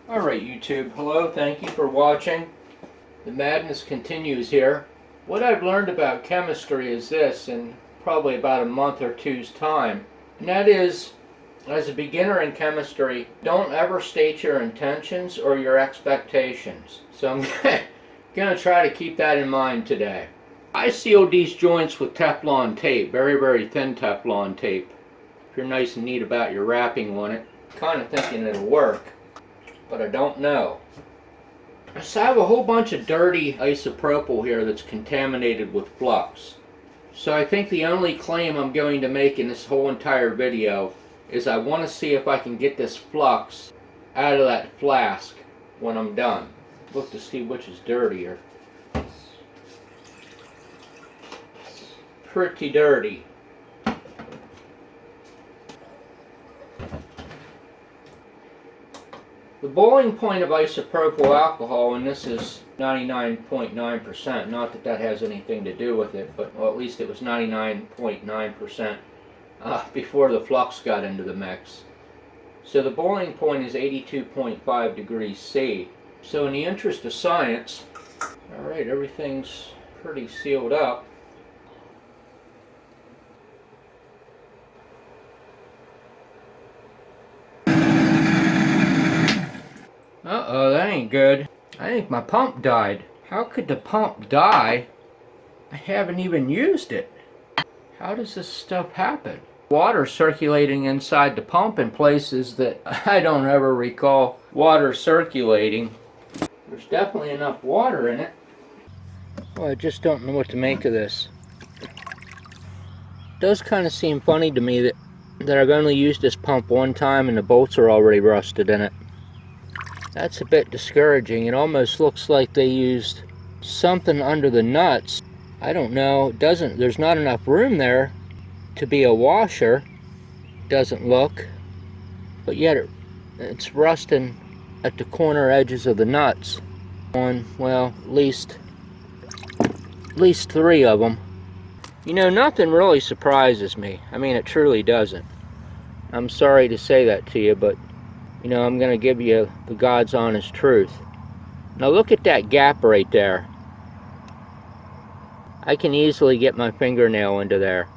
Alright YouTube, hello, thank you for watching. The madness continues here. What I've learned about chemistry is this in probably about a month or two's time. And that is, as a beginner in chemistry, don't ever state your intentions or your expectations. So I'm going to try to keep that in mind today. I sealed these joints with Teflon tape, very thin Teflon tape. If you're nice and neat about your wrapping on it, kind of thinking it'll work. But I don't know. So I have a whole bunch of dirty isopropyl here that's contaminated with flux. So I think the only claim I'm going to make in this whole entire video is I want to see if I can get this flux out of that flask when I'm done. Look to see which is dirtier. Pretty dirty. The boiling point of isopropyl alcohol, and this is 99.9%, not that that has anything to do with it, but well, at least it was 99.9% before the flux got into the mix. So the boiling point is 82.5 degrees C. So in the interest of science, alright, everything's pretty sealed up. Uh-oh, that ain't good. I think my pump died. How could the pump die? I haven't even used it. How does this stuff happen? Water circulating inside the pump in places that I don't ever recall water circulating. There's definitely enough water in it. Well, I just don't know what to make of this. It does kind of seem funny to me that I've only used this pump one time and the bolts are already rusted in it. That's a bit discouraging. It almost looks like they used something under the nuts. I don't know. There's not enough room there to be a washer. Doesn't look. But yet it's rusting at the corner edges of the nuts. On, well, at least 3 of them. You know, nothing really surprises me. I mean, it truly doesn't. I'm sorry to say that to you, but you know, I'm going to give you the God's honest truth. Now look at that gap right there. I can easily get my fingernail into there.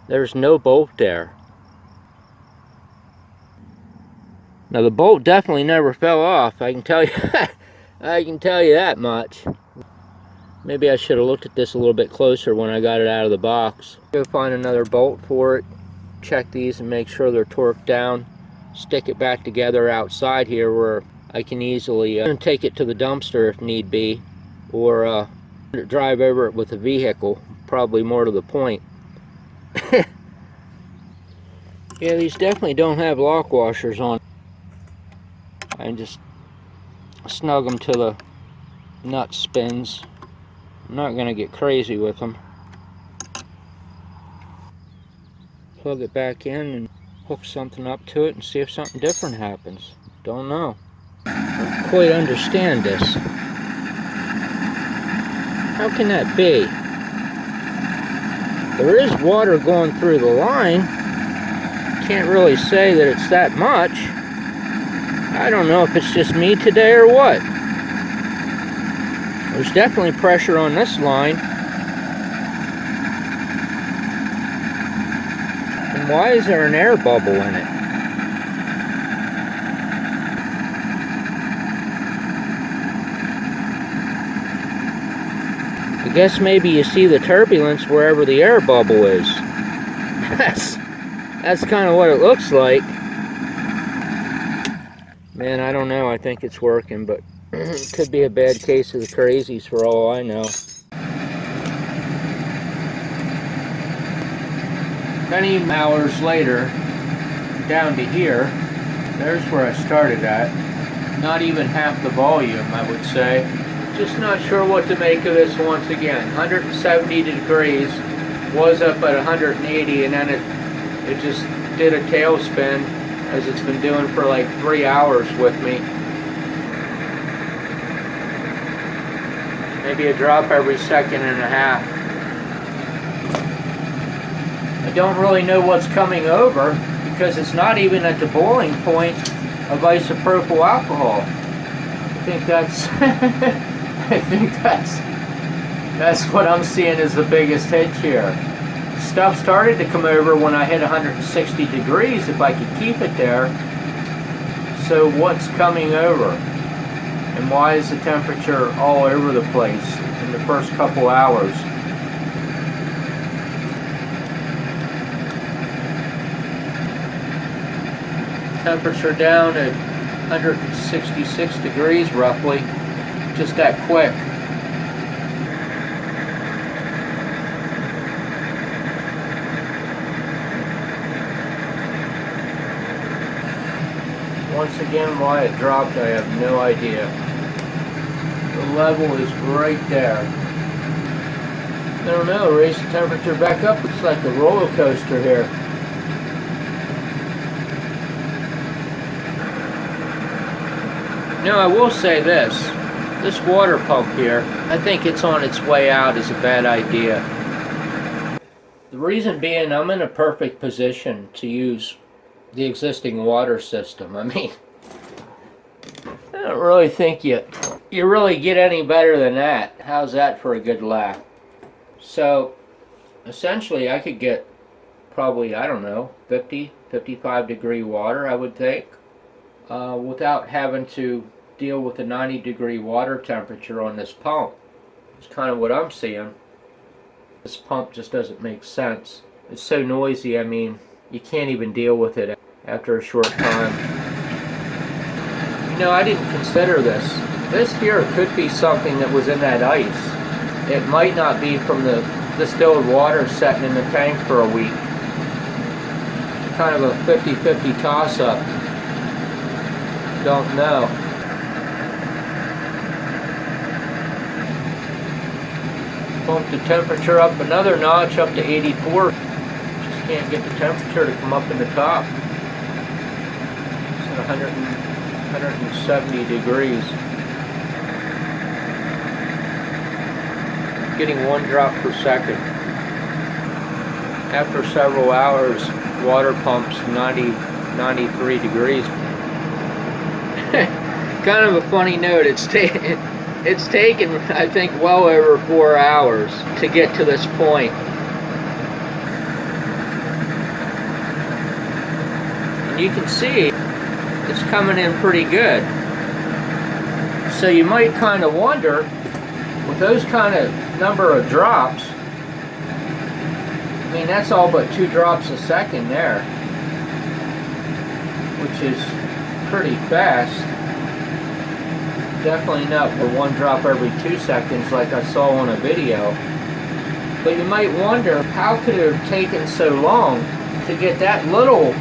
There's no bolt there. Now the bolt definitely never fell off. I can tell you I can tell you that much. Maybe I should have looked at this a little bit closer when I got it out of the box. Go find another bolt for it. Check these and make sure they're torqued down. Stick it back together outside here where I can easily take it to the dumpster if need be, or drive over it with a vehicle, probably more to the point. Yeah, these definitely don't have lock washers on. I can just snug them to the nut spins. I'm not going to get crazy with them. Plug it back in and hook something up to it and see if something different happens. Don't know. I don't quite understand this. How can that be? There is water going through the line. Can't really say that it's that much. I don't know if it's just me today or what. There's definitely pressure on this line. Why is there an air bubble in it? I guess maybe you see the turbulence wherever the air bubble is. That's kind of what it looks like. Man, I don't know. I think it's working, but it could be a bad case of the crazies for all I know. Many hours later, down to here, there's where I started at. Not even half the volume, I would say. Just not sure what to make of this once again. 170 degrees, was up at 180, and then it just did a tailspin, as it's been doing for like 3 hours with me. Maybe a drop every second and a half. I don't really know what's coming over because it's not even at the boiling point of isopropyl alcohol. think that's I think that's what I'm seeing as the biggest hitch here. Stuff started to come over when I hit 160 degrees if I could keep it there. So what's coming over? And why is the temperature all over the place in the first couple hours? Temperature down at 166 degrees roughly, just that quick. Once again, why it dropped, I have no idea. The level is right there. I don't know, raise the temperature back up. It's like a roller coaster here. Now I will say this water pump here, I think it's on its way out is a bad idea. The reason being, I'm in a perfect position to use the existing water system. I mean, I don't really think you really get any better than that. How's that for a good laugh? So essentially I could get probably, I don't know, 50, 55 degree water, I would think, without having to deal with a 90 degree water temperature on this pump. It's kind of what I'm seeing. This pump just doesn't make sense. It's so noisy, I mean, you can't even deal with it after a short time. You know, I didn't consider this. This here could be something that was in that ice. It might not be from the distilled water sitting in the tank for a week. Kind of a 50-50 toss-up. Don't know. Pump the temperature up another notch, up to 84. Just can't get the temperature to come up in the top. It's at 170 degrees. Getting 1 drop per second. After several hours, water pumps 93 degrees. Kind of a funny note, it's taken, I think, well over 4 hours to get to this point. And you can see it's coming in pretty good. So you might kind of wonder, with those kind of number of drops, I mean, that's all but 2 drops a second there, which is pretty fast. Definitely not for 1 drop every 2 seconds like I saw on a video. But you might wonder, how could it have taken so long to get that little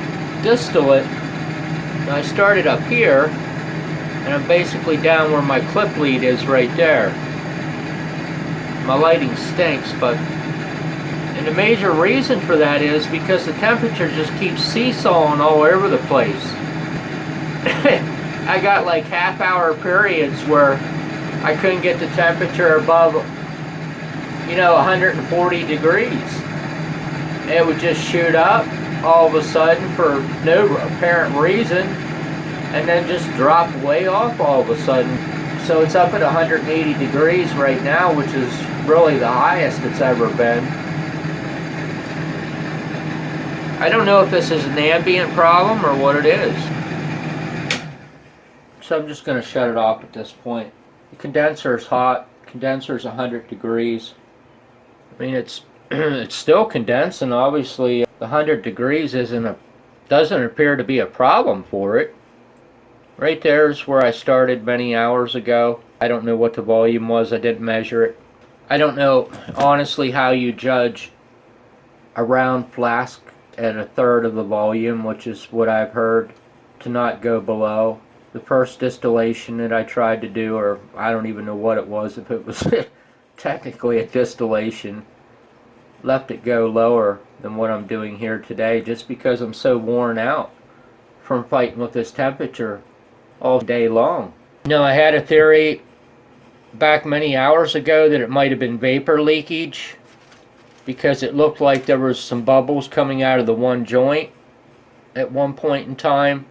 distillate? And I started up here, and I'm basically down where my clip lead is right there. My lighting stinks, but... And the major reason for that is because the temperature just keeps seesawing all over the place. I got like half-hour periods where I couldn't get the temperature above, 140 degrees. It would just shoot up all of a sudden for no apparent reason, and then just drop way off all of a sudden. So it's up at 180 degrees right now, which is really the highest it's ever been. I don't know if this is an ambient problem or what it is. So I'm just going to shut it off at this point. The condenser is hot. Condenser is 100 degrees. I mean, it's still condensing. Obviously, the 100 degrees doesn't appear to be a problem for it. Right there is where I started many hours ago. I don't know what the volume was. I didn't measure it. I don't know, honestly, how you judge a round flask at 1/3 of the volume, which is what I've heard, to not go below. The first distillation that I tried to do, or I don't even know what it was, if it was technically a distillation, left it go lower than what I'm doing here today, just because I'm so worn out from fighting with this temperature all day long. I had a theory back many hours ago that it might have been vapor leakage, because it looked like there was some bubbles coming out of the one joint at one point in time.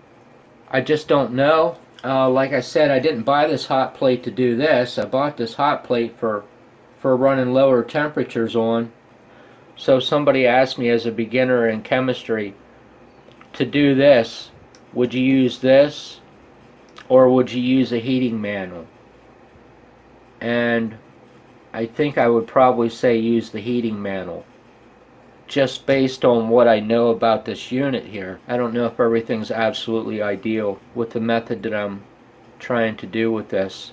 I just don't know. Like I said, I didn't buy this hot plate to do this. I bought this hot plate for running lower temperatures on. So somebody asked me as a beginner in chemistry, to do this, would you use this or would you use a heating manual? And I think I would probably say use the heating manual, just based on what I know about this unit here. I don't know if everything's absolutely ideal with the method that I'm trying to do with this.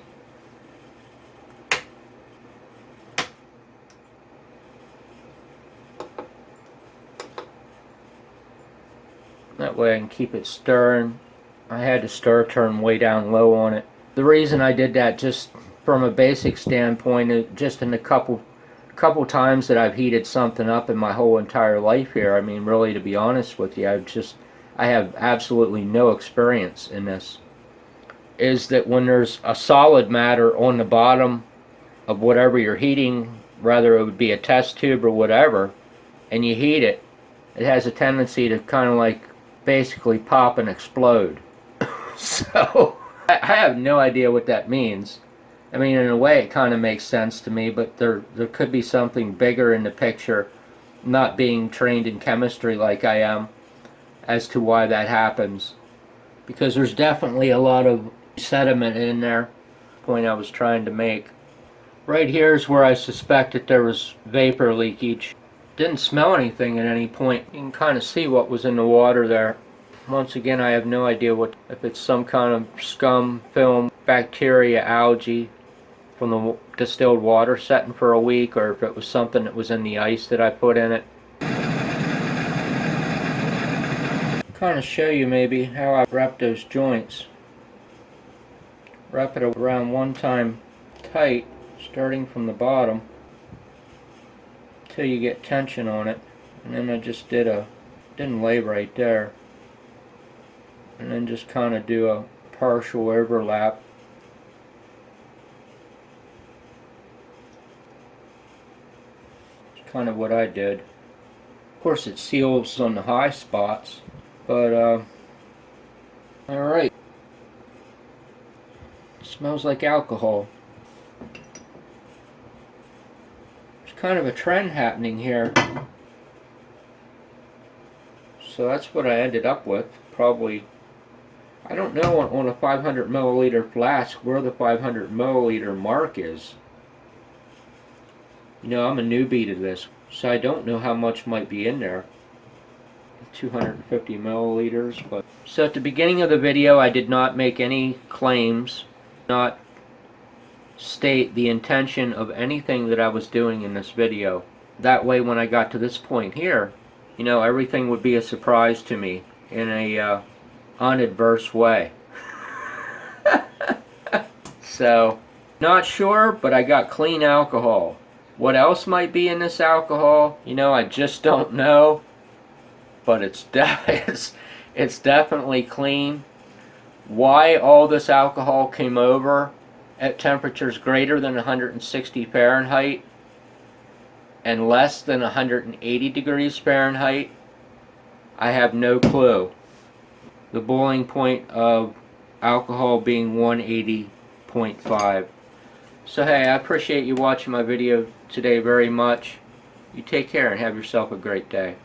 That way I can keep it stirring. I had the stir turn way down low on it. The reason I did that, just from a basic standpoint, just in the couple times that I've heated something up in my whole entire life here, I mean, really, to be honest with you, I have absolutely no experience in this, is that when there's a solid matter on the bottom of whatever you're heating, whether it would be a test tube or whatever, and you heat it, it has a tendency to kind of like basically pop and explode. So I have no idea what that means. I mean, in a way it kind of makes sense to me, but there could be something bigger in the picture, not being trained in chemistry like I am, as to why that happens. Because there's definitely a lot of sediment in there. Point I was trying to make. Right here is where I suspect that there was vapor leakage. Didn't smell anything at any point. You can kind of see what was in the water there. Once again, I have no idea if it's some kind of scum, film, bacteria, algae from the distilled water setting for a week, or if it was something that was in the ice that I put in it. Kind of show you maybe how I wrap those joints. Wrap it around one time tight, starting from the bottom, till you get tension on it. And then I just didn't lay right there. And then just kind of do a partial overlap. It's kind of what I did. Of course it seals on the high spots, but alright. Smells like alcohol. There's kind of a trend happening here. So that's what I ended up with. Probably, I don't know on a 500 milliliter flask where the 500 milliliter mark is. You know, I'm a newbie to this, so I don't know how much might be in there. 250 milliliters. But so at the beginning of the video, I did not make any claims, not state the intention of anything that I was doing in this video. That way, when I got to this point here, you know, everything would be a surprise to me in a unadverse way. So, not sure, but I got clean alcohol. What else might be in this alcohol? You know, I just don't know. But it's definitely clean. Why all this alcohol came over at temperatures greater than 160 Fahrenheit and less than 180 degrees Fahrenheit, I have no clue. The boiling point of alcohol being 180.5. So hey, I appreciate you watching my video today very much. You take care and have yourself a great day.